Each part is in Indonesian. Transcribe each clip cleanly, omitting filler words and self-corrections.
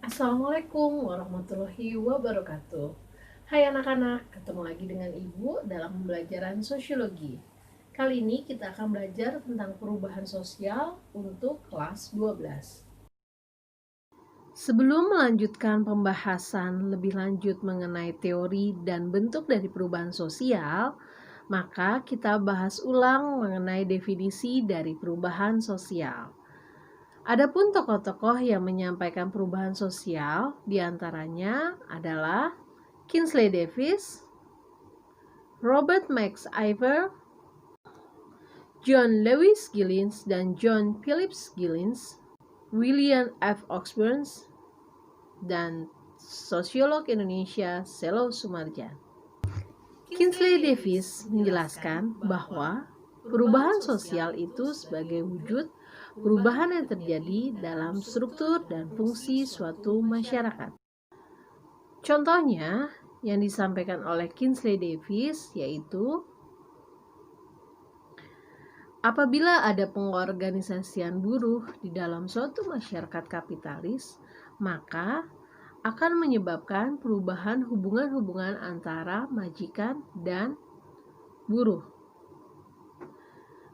Assalamualaikum warahmatullahi wabarakatuh. Hai anak-anak, ketemu lagi dengan Ibu dalam pembelajaran sosiologi. Kali ini kita akan belajar tentang perubahan sosial untuk kelas 12. Sebelum melanjutkan pembahasan lebih lanjut mengenai teori dan bentuk dari perubahan sosial, maka kita bahas ulang mengenai definisi dari perubahan sosial. Adapun tokoh-tokoh yang menyampaikan perubahan sosial diantaranya adalah Kingsley Davis, Robert Max Ivor, John Lewis Giddens dan John Phillips Giddens, William F. Osborne, dan sosiolog Indonesia Selo Sumarjan. Kingsley Davis menjelaskan bahwa perubahan sosial itu sebagai wujud perubahan yang terjadi dalam struktur dan fungsi suatu masyarakat. Contohnya yang disampaikan oleh Kingsley Davis yaitu apabila ada pengorganisasian buruh di dalam suatu masyarakat kapitalis, maka akan menyebabkan perubahan hubungan-hubungan antara majikan dan buruh.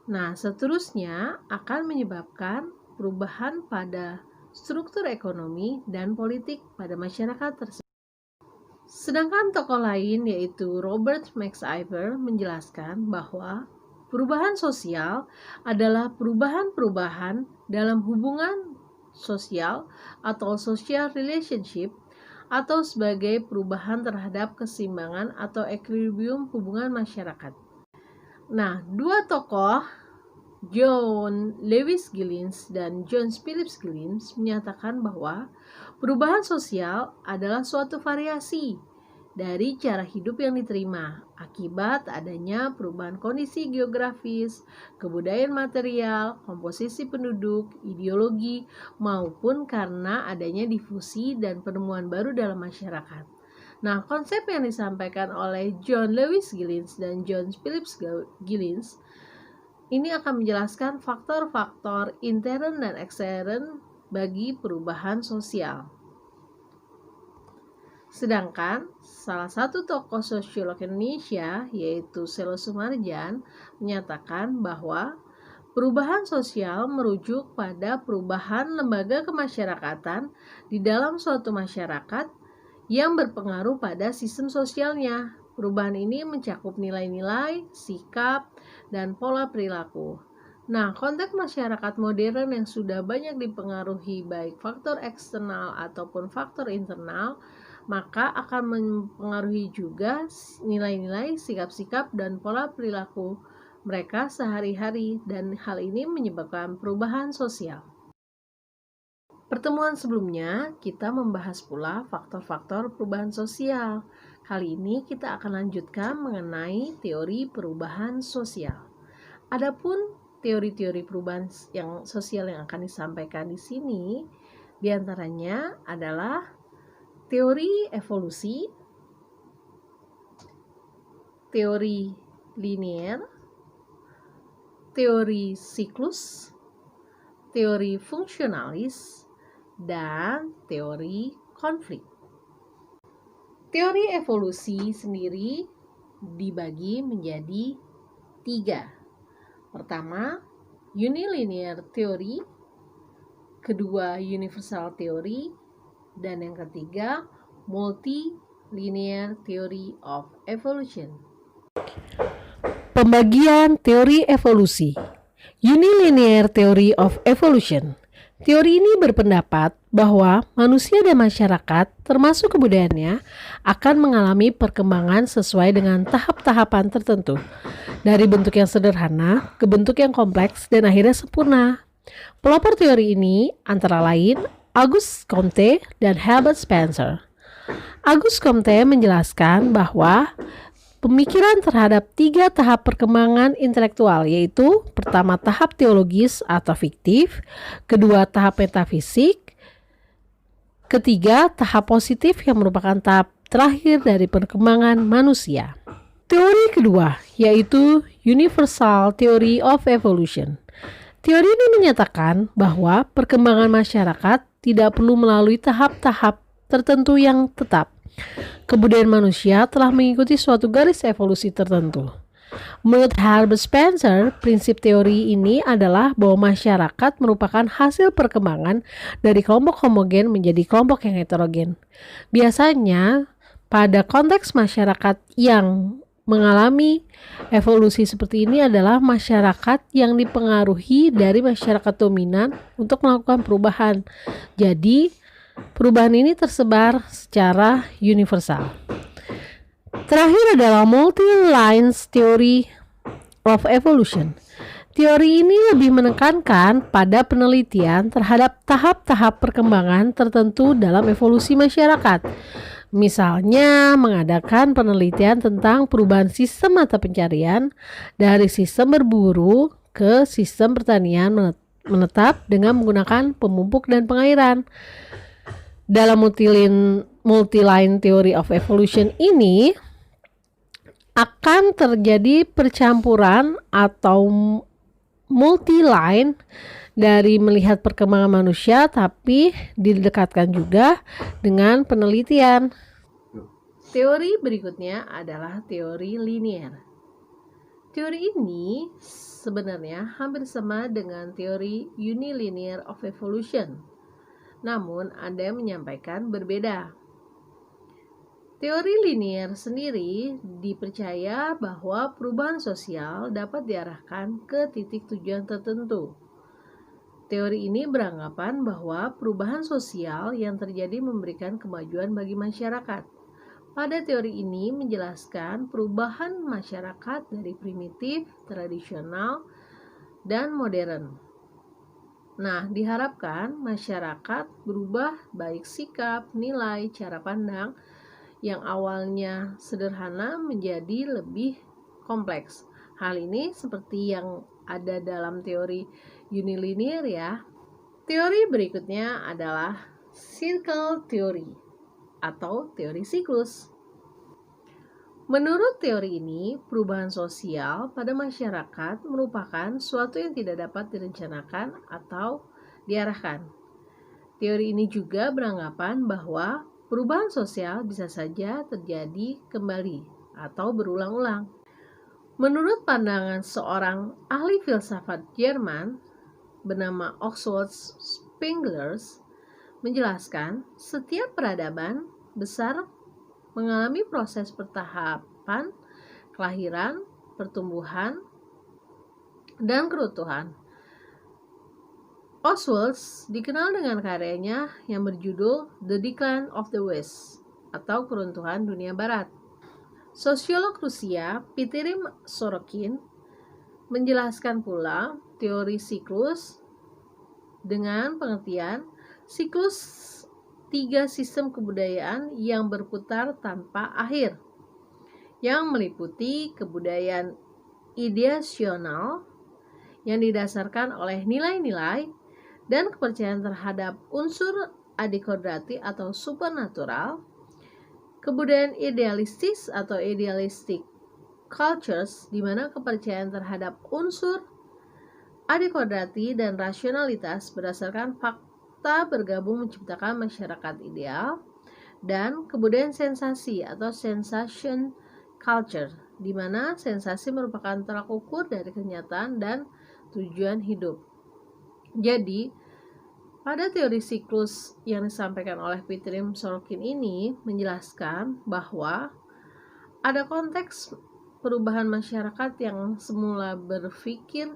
Nah, seterusnya akan menyebabkan perubahan pada struktur ekonomi dan politik pada masyarakat tersebut. Sedangkan tokoh lain yaitu Robert Max Ivor menjelaskan bahwa perubahan sosial adalah perubahan-perubahan dalam hubungan sosial atau social relationship atau sebagai perubahan terhadap keseimbangan atau equilibrium hubungan masyarakat. Nah, dua tokoh John Lewis Giddens dan John Phillips Giddens menyatakan bahwa perubahan sosial adalah suatu variasi dari cara hidup yang diterima akibat adanya perubahan kondisi geografis, kebudayaan material, komposisi penduduk, ideologi, maupun karena adanya difusi dan penemuan baru dalam masyarakat. Nah, konsep yang disampaikan oleh John Lewis Giddens dan John Phillips Giddens ini akan menjelaskan faktor-faktor intern dan ekstern bagi perubahan sosial. Sedangkan salah satu tokoh sosiolog Indonesia yaitu Selo Sumarjan menyatakan bahwa perubahan sosial merujuk pada perubahan lembaga kemasyarakatan di dalam suatu masyarakat yang berpengaruh pada sistem sosialnya. Perubahan ini mencakup nilai-nilai, sikap, dan pola perilaku. Nah, konteks masyarakat modern yang sudah banyak dipengaruhi baik faktor eksternal ataupun faktor internal, maka akan mempengaruhi juga nilai-nilai, sikap-sikap, dan pola perilaku mereka sehari-hari, dan hal ini menyebabkan perubahan sosial. Pertemuan sebelumnya, kita membahas pula faktor-faktor perubahan sosial. Kali ini kita akan lanjutkan mengenai teori perubahan sosial. Adapun teori-teori perubahan sosial yang akan disampaikan di sini, diantaranya adalah teori evolusi, teori linier, teori siklus, teori fungsionalis, dan teori konflik. Teori evolusi sendiri dibagi menjadi 3. Pertama, unilinear theory, kedua universal theory, dan yang ketiga multilinear theory of evolution. Pembagian teori evolusi. Unilinear theory of evolution. Teori ini berpendapat bahwa manusia dan masyarakat, termasuk kebudayaannya, akan mengalami perkembangan sesuai dengan tahap-tahapan tertentu, dari bentuk yang sederhana ke bentuk yang kompleks dan akhirnya sempurna. Pelopor teori ini antara lain Auguste Comte dan Herbert Spencer. Auguste Comte menjelaskan bahwa pemikiran terhadap 3 tahap perkembangan intelektual, yaitu pertama tahap teologis atau fiktif, kedua tahap metafisik, ketiga tahap positif yang merupakan tahap terakhir dari perkembangan manusia. Teori kedua yaitu Universal Theory of Evolution. Teori ini menyatakan bahwa perkembangan masyarakat tidak perlu melalui tahap-tahap tertentu yang tetap. Kebudayaan manusia telah mengikuti suatu garis evolusi tertentu. Menurut Herbert Spencer, prinsip teori ini adalah bahwa masyarakat merupakan hasil perkembangan dari kelompok homogen menjadi kelompok yang heterogen. Biasanya, pada konteks masyarakat yang mengalami evolusi seperti ini adalah masyarakat yang dipengaruhi dari masyarakat dominan untuk melakukan perubahan. Jadi, perubahan ini tersebar secara universal. Terakhir adalah multi-lines theory of evolution. Teori ini lebih menekankan pada penelitian terhadap tahap-tahap perkembangan tertentu dalam evolusi masyarakat. Misalnya, mengadakan penelitian tentang perubahan sistem mata pencarian dari sistem berburu ke sistem pertanian menetap dengan menggunakan pemupuk dan pengairan. Dalam multi-line theory of evolution ini akan terjadi percampuran atau multi-line dari melihat perkembangan manusia, tapi didekatkan juga dengan penelitian. Teori berikutnya adalah teori linier. Teori ini sebenarnya hampir sama dengan teori unilinear of evolution, namun ada yang menyampaikan berbeda. Teori linier sendiri dipercaya bahwa perubahan sosial dapat diarahkan ke titik tujuan tertentu. Teori ini beranggapan bahwa perubahan sosial yang terjadi memberikan kemajuan bagi masyarakat. Pada teori ini menjelaskan perubahan masyarakat dari primitif, tradisional, dan modern. Nah, diharapkan masyarakat berubah baik sikap, nilai, cara pandang yang awalnya sederhana menjadi lebih kompleks. Hal ini seperti yang ada dalam teori unilinear ya. Teori berikutnya adalah circle theory atau teori siklus. Menurut teori ini, perubahan sosial pada masyarakat merupakan suatu yang tidak dapat direncanakan atau diarahkan. Teori ini juga beranggapan bahwa perubahan sosial bisa saja terjadi kembali atau berulang-ulang. Menurut pandangan seorang ahli filsafat Jerman bernama Oswald Spengler, menjelaskan setiap peradaban besar mengalami proses pertahapan, kelahiran, pertumbuhan, dan keruntuhan. Oswald dikenal dengan karyanya yang berjudul The Decline of the West atau Keruntuhan Dunia Barat. Sosiolog Rusia Pitirim Sorokin menjelaskan pula teori siklus dengan pengertian siklus 3 sistem kebudayaan yang berputar tanpa akhir, yang meliputi kebudayaan ideasional yang didasarkan oleh nilai-nilai dan kepercayaan terhadap unsur adikodrati atau supernatural, kebudayaan idealistis atau idealistic cultures, di mana kepercayaan terhadap unsur adikodrati dan rasionalitas berdasarkan fakta bergabung menciptakan masyarakat ideal, dan kebudayaan sensasi atau sensation culture, di mana sensasi merupakan tolak ukur dari kenyataan dan tujuan hidup. Jadi, pada teori siklus yang disampaikan oleh Pitirim Sorokin ini menjelaskan bahwa ada konteks perubahan masyarakat yang semula berpikir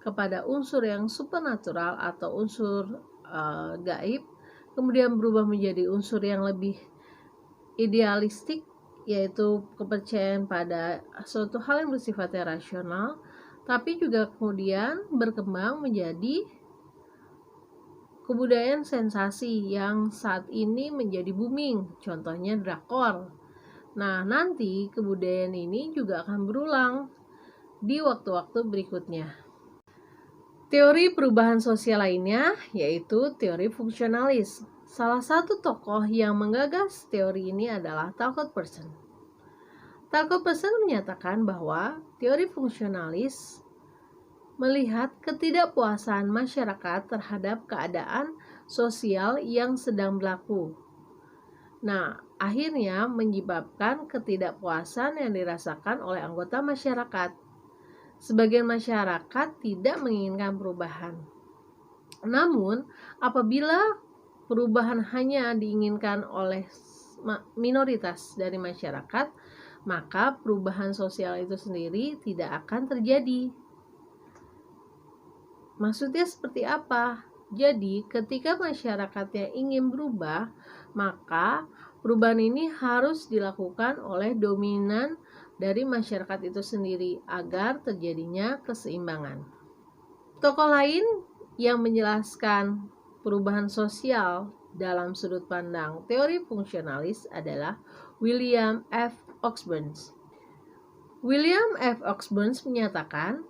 kepada unsur yang supernatural atau unsur gaib, kemudian berubah menjadi unsur yang lebih idealistik, yaitu kepercayaan pada suatu hal yang bersifatnya rasional, tapi juga kemudian berkembang menjadi kebudayaan sensasi yang saat ini menjadi booming, contohnya drakor. Nah, nanti kebudayaan ini juga akan berulang di waktu-waktu berikutnya. Teori perubahan sosial lainnya yaitu teori fungsionalis. Salah satu tokoh yang menggagas teori ini adalah Talcott Parsons. Talcott Parsons menyatakan bahwa teori fungsionalis melihat ketidakpuasan masyarakat terhadap keadaan sosial yang sedang berlaku. Nah, akhirnya menyebabkan ketidakpuasan yang dirasakan oleh anggota masyarakat. Sebagian masyarakat tidak menginginkan perubahan. Namun, apabila perubahan hanya diinginkan oleh minoritas dari masyarakat, maka perubahan sosial itu sendiri tidak akan terjadi. Maksudnya seperti apa? Jadi, ketika masyarakatnya ingin berubah, maka perubahan ini harus dilakukan oleh dominan dari masyarakat itu sendiri agar terjadinya keseimbangan. Tokoh lain yang menjelaskan perubahan sosial dalam sudut pandang teori fungsionalis adalah William F. Oxburns. William F. Oxburns menyatakan,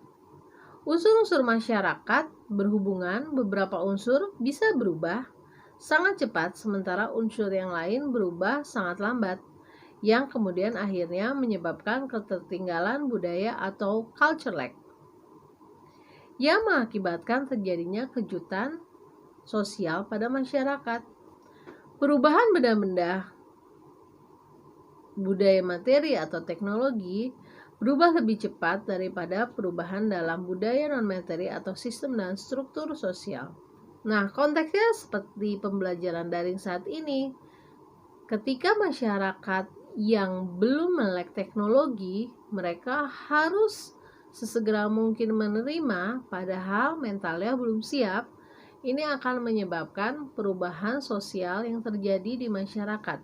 unsur-unsur masyarakat berhubungan beberapa unsur bisa berubah sangat cepat sementara unsur yang lain berubah sangat lambat, yang kemudian akhirnya menyebabkan ketertinggalan budaya atau culture lag, yang mengakibatkan terjadinya kejutan sosial pada masyarakat. Perubahan benda-benda, budaya materi atau teknologi berubah lebih cepat daripada perubahan dalam budaya non-materi atau sistem dan struktur sosial. Nah, konteksnya seperti pembelajaran daring saat ini. Ketika masyarakat yang belum melek teknologi, mereka harus sesegera mungkin menerima, padahal mentalnya belum siap. Ini akan menyebabkan perubahan sosial yang terjadi di masyarakat.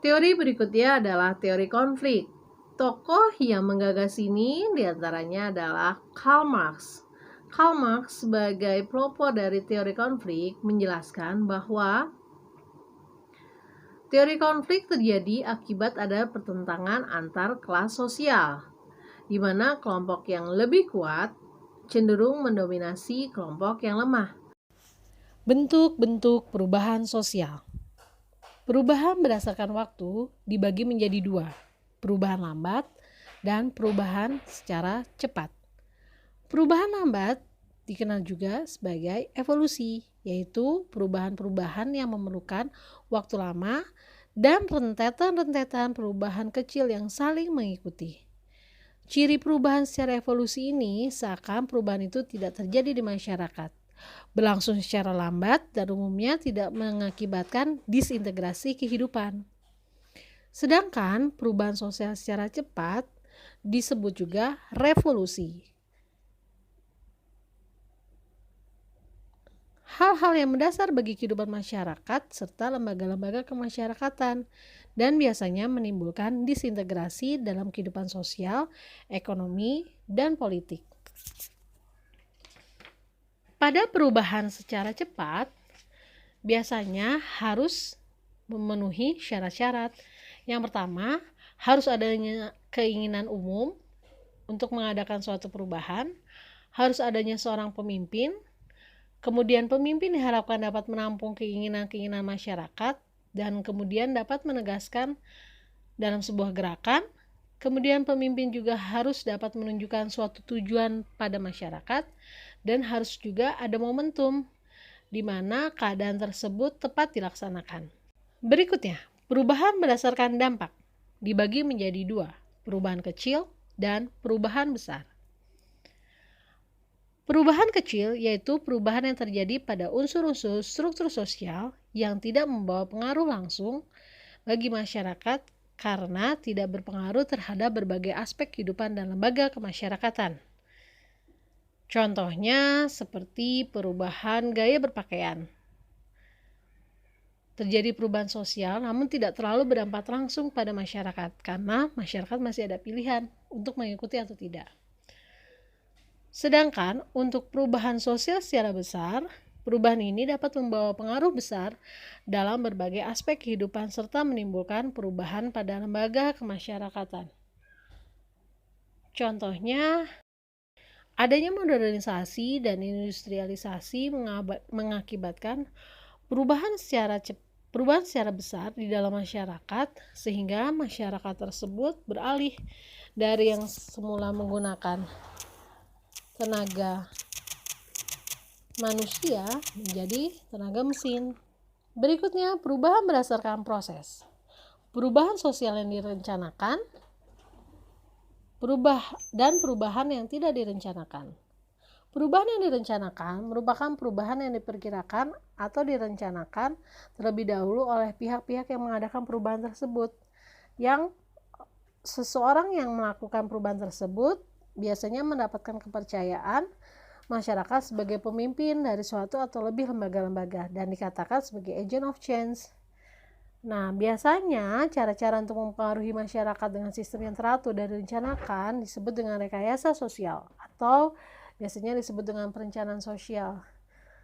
Teori berikutnya adalah teori konflik. Tokoh yang menggagas ini diantaranya adalah Karl Marx. Karl Marx sebagai pelopor dari teori konflik menjelaskan bahwa teori konflik terjadi akibat ada pertentangan antar kelas sosial, di mana kelompok yang lebih kuat cenderung mendominasi kelompok yang lemah. Bentuk-bentuk perubahan sosial. Perubahan berdasarkan waktu dibagi menjadi dua, perubahan lambat dan perubahan secara cepat. Perubahan lambat dikenal juga sebagai evolusi, yaitu perubahan-perubahan yang memerlukan waktu lama dan rentetan-rentetan perubahan kecil yang saling mengikuti. Ciri perubahan secara evolusi ini seakan perubahan itu tidak terjadi di masyarakat, berlangsung secara lambat dan umumnya tidak mengakibatkan disintegrasi kehidupan. Sedangkan perubahan sosial secara cepat disebut juga revolusi. Hal-hal yang mendasar bagi kehidupan masyarakat serta lembaga-lembaga kemasyarakatan dan biasanya menimbulkan disintegrasi dalam kehidupan sosial, ekonomi, dan politik. Pada perubahan secara cepat, biasanya harus memenuhi syarat-syarat. Yang pertama, harus adanya keinginan umum untuk mengadakan suatu perubahan, harus adanya seorang pemimpin. Kemudian pemimpin diharapkan dapat menampung keinginan-keinginan masyarakat dan kemudian dapat menegaskan dalam sebuah gerakan. Kemudian pemimpin juga harus dapat menunjukkan suatu tujuan pada masyarakat dan harus juga ada momentum di mana keadaan tersebut tepat dilaksanakan. Berikutnya, perubahan berdasarkan dampak dibagi menjadi dua, perubahan kecil dan perubahan besar. Perubahan kecil yaitu perubahan yang terjadi pada unsur-unsur struktur sosial yang tidak membawa pengaruh langsung bagi masyarakat karena tidak berpengaruh terhadap berbagai aspek kehidupan dan lembaga kemasyarakatan. Contohnya seperti perubahan gaya berpakaian. Terjadi perubahan sosial namun tidak terlalu berdampak langsung pada masyarakat karena masyarakat masih ada pilihan untuk mengikuti atau tidak. Sedangkan untuk perubahan sosial secara besar, perubahan ini dapat membawa pengaruh besar dalam berbagai aspek kehidupan serta menimbulkan perubahan pada lembaga kemasyarakatan. Contohnya, adanya modernisasi dan industrialisasi mengakibatkan perubahan secara besar di dalam masyarakat sehingga masyarakat tersebut beralih dari yang semula menggunakan tenaga manusia menjadi tenaga mesin. Berikutnya, perubahan berdasarkan proses. Perubahan sosial yang direncanakan, perubahan yang tidak direncanakan. Perubahan yang direncanakan merupakan perubahan yang diperkirakan atau direncanakan terlebih dahulu oleh pihak-pihak yang mengadakan perubahan tersebut. Yang seseorang yang melakukan perubahan tersebut biasanya mendapatkan kepercayaan masyarakat sebagai pemimpin dari suatu atau lebih lembaga-lembaga dan dikatakan sebagai agent of change. Nah, biasanya cara-cara untuk mempengaruhi masyarakat dengan sistem yang teratur dan direncanakan disebut dengan rekayasa sosial atau biasanya disebut dengan perencanaan sosial.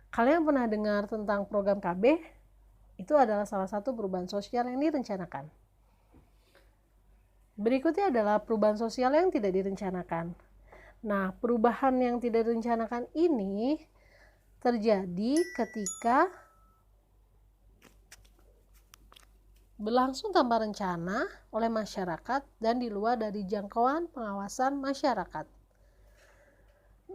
Kalian pernah dengar tentang program KB? Itu adalah salah satu perubahan sosial yang direncanakan. Berikutnya adalah perubahan sosial yang tidak direncanakan. Nah, perubahan yang tidak direncanakan ini terjadi ketika berlangsung tanpa rencana oleh masyarakat dan di luar dari jangkauan pengawasan masyarakat.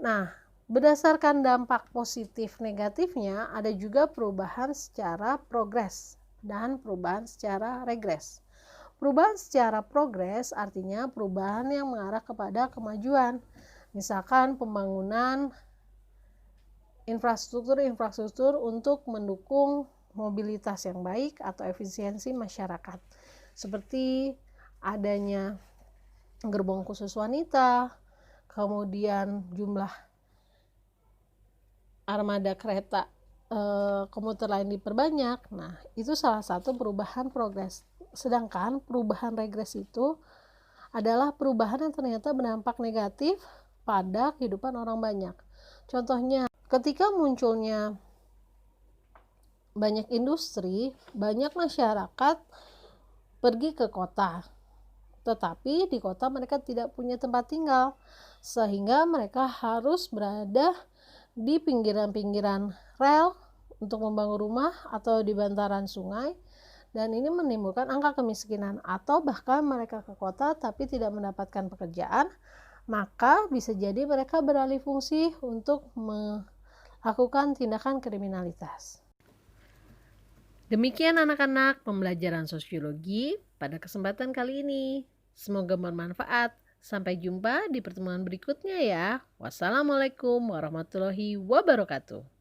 Nah, berdasarkan dampak positif negatifnya, ada juga perubahan secara progres dan perubahan secara regres. Perubahan secara progres artinya perubahan yang mengarah kepada kemajuan. Misalkan pembangunan infrastruktur untuk mendukung mobilitas yang baik atau efisiensi masyarakat, seperti adanya gerbong khusus wanita, kemudian jumlah armada kereta komuter lain diperbanyak. Nah, itu salah satu perubahan progres. Sedangkan perubahan regres itu adalah perubahan yang ternyata berdampak negatif pada kehidupan orang banyak. Contohnya, ketika munculnya banyak industri, banyak masyarakat pergi ke kota. Tetapi di kota mereka tidak punya tempat tinggal, sehingga mereka harus berada di pinggiran-pinggiran rel untuk membangun rumah atau di bantaran sungai, dan ini menimbulkan angka kemiskinan. Atau bahkan mereka ke kota tapi tidak mendapatkan pekerjaan, maka bisa jadi mereka beralih fungsi untuk melakukan tindakan kriminalitas. Demikian anak-anak pembelajaran sosiologi pada kesempatan kali ini. Semoga bermanfaat. Sampai jumpa di pertemuan berikutnya ya. Wassalamualaikum warahmatullahi wabarakatuh.